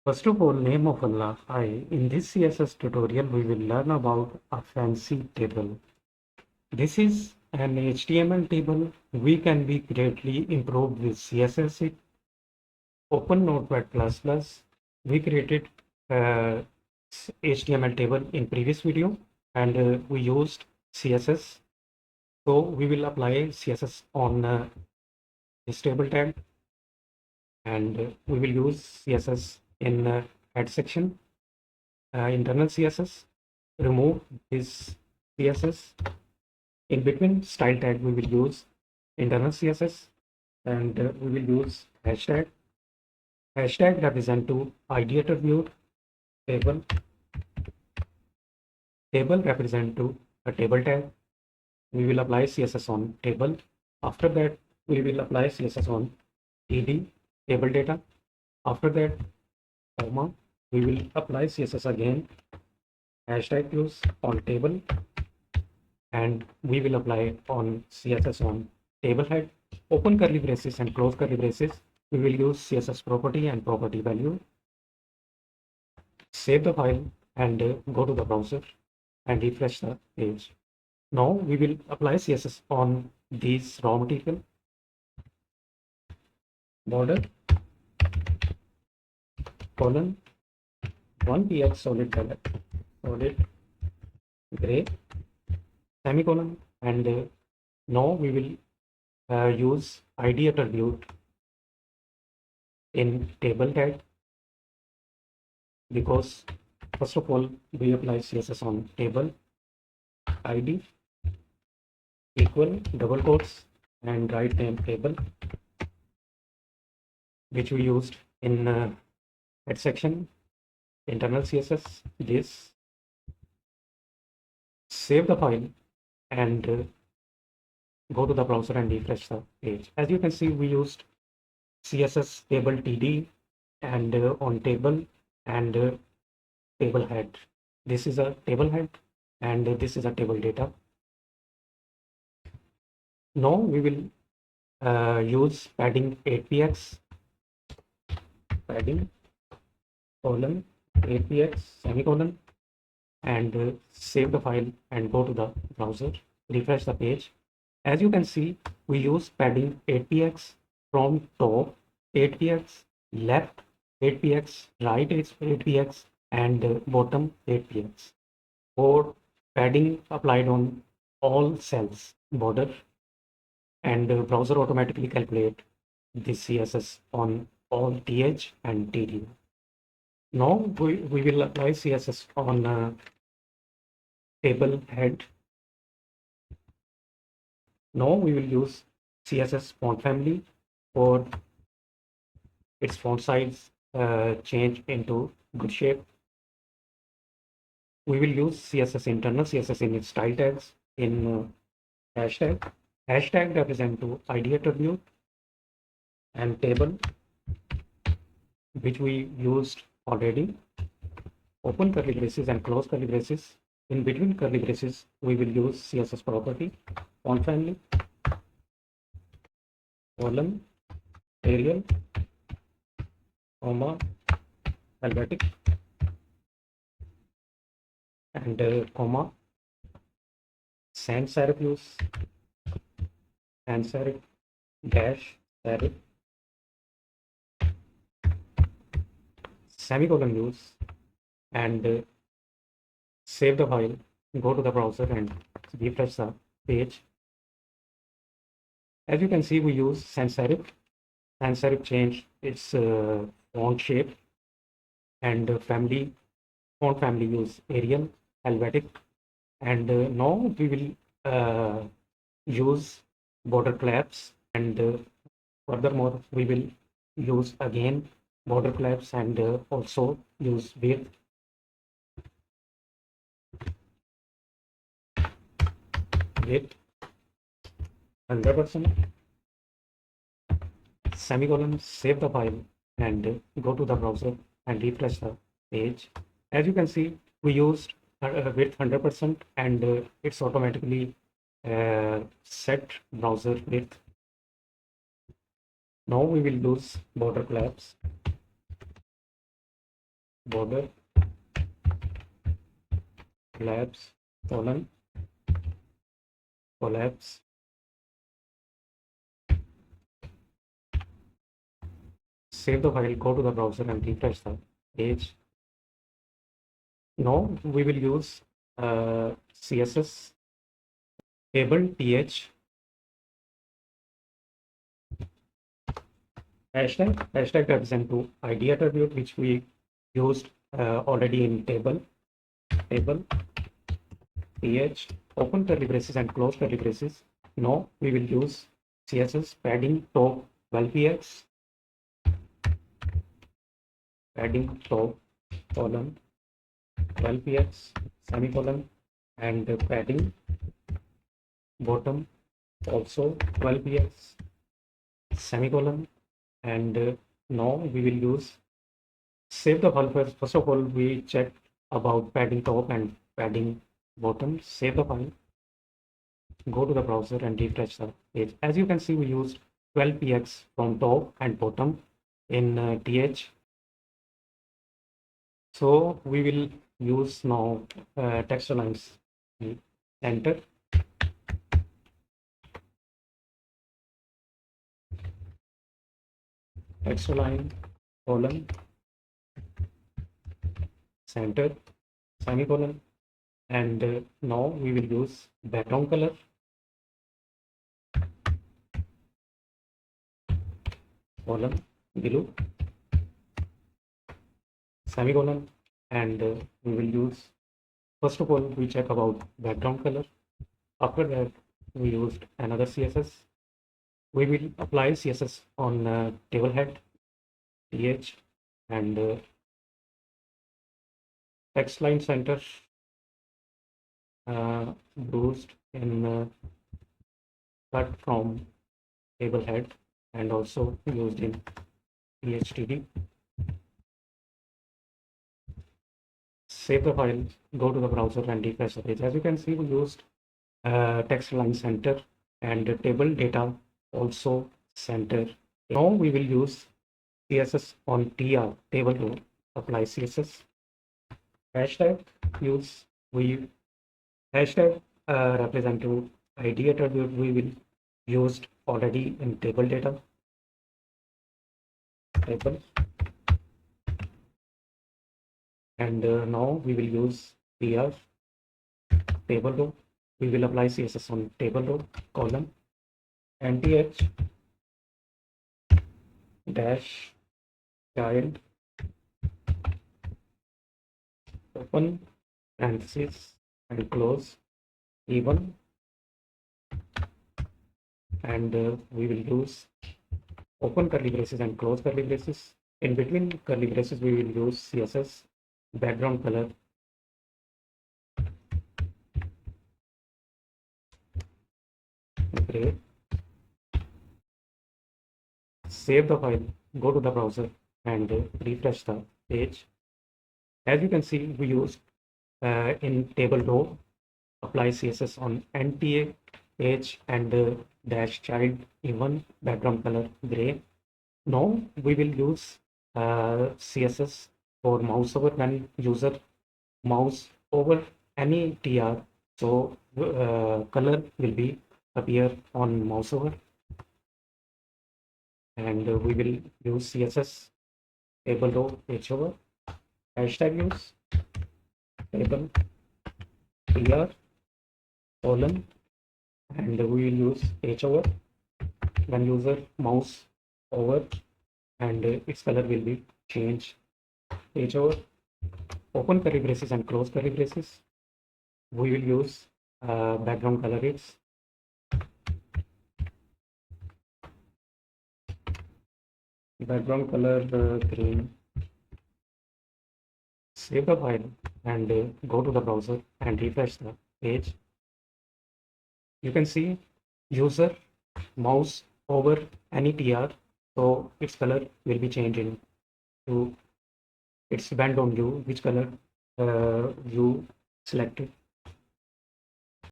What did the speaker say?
First of all, name of Allah. Hi. In this CSS tutorial, we will learn about a fancy table. This is an HTML table. We can be greatly improved with CSS. Open Notepad++. We created HTML table in previous video and we used CSS. So we will apply CSS on this table tag and we will use CSS in head section. Internal CSS, remove this CSS. In between style tag, we will use internal CSS and we will use hashtag. Hashtag represent to ID attribute, table. Table represent to a table tag. We will apply CSS on table. After that, we will apply CSS on TD, table data. After that, comma, we will apply CSS again, hashtag use on table, and we will apply on CSS on table head. Open curly braces and close curly braces. We will use CSS property and property value. Save the file and go to the browser and refresh the page. Now we will apply CSS on these raw material. Border colon 1px solid color, solid gray, semicolon, and now we will use ID attribute in table tag, because first of all we apply CSS on table. ID equal double quotes and right name table, which we used in head section. Internal CSS, this. Save the file and go to the browser and refresh the page. As you can see, we used CSS table TD and on table and table head. This is a table head and this is a table data. Now we will use padding 8px, padding colon 8px semicolon, and save the file and go to the browser, refresh the page. As you can see, we use padding 8px from top, 8px left, 8px right, 8px and bottom 8px. For padding applied on all cells, border, and browser automatically calculate this CSS on all TH and TD. Now we will apply CSS on table head. Now we will use CSS font family for its font size change into good shape. We will use CSS internal CSS in its style tags in hashtag. Hashtag represent to ID attribute and table, which we used already. Open curly braces and close curly braces. In between curly braces, we will use CSS property, font family, column, Arial, comma, alphabetic, and comma, sans serif use, sans serif, dash serif, semicolon use, and save the file, go to the browser and refresh the page. As you can see, we use sans serif. Sans serif change its font shape, and font family use Arial, helvetic, and now we will use border collapse, and furthermore we will use again border collapse and also use width, 100%, semicolon, save the file and go to the browser and refresh the page. As you can see, we used width 100% and it's automatically set browser width. Now we will use border collapse. border collapse colon collapse. Save the file, go to the browser and refresh the page. Now we will use CSS table th hashtag represent to ID attribute which we used already in table th open curly braces and close curly braces. Now we will use CSS padding top 12px padding top colon 12px semicolon and padding bottom also 12px semicolon. And now we will use save the file. First of all, we check about padding top and padding bottom. Save the file, go to the browser and refresh the page. As you can see, we used 12px from top and bottom in th. So we will use now text lines. Enter. Text line colon center semicolon. And now we will use background color colon blue semicolon. And we will use, first of all, we check about background color. After that, we used another CSS. We will apply CSS on table head th and text line center used in cut from table head and also used in PHTD. Save the file, go to the browser and refresh the page. As you can see, we used text line center and table data also center. Now we will use CSS on TR table row. Apply CSS. Hashtag use we hashtag represent to ID attribute we will used already in table data table. And now we will use TR table row. We will apply CSS on table row column nth dash child open parentheses and close even. And we will use open curly braces and close curly braces. In between curly braces, we will use CSS background color gray. Save the file, go to the browser and refresh the page. As you can see, we used in table row apply CSS on NTA page and dash child even background color gray. Now we will use CSS for mouse over when user mouse over any TR. So color will be appear on mouse over. And we will use CSS table row h over hashtag use table TR colon, and we will use h over when user mouse over and its color will be changed h over. Open curly braces and close curly braces. We will use background color is background color green. Save the file and go to the browser and refresh the page. You can see user mouse over any TR, so its color will be changing to it's depend on you which color you selected.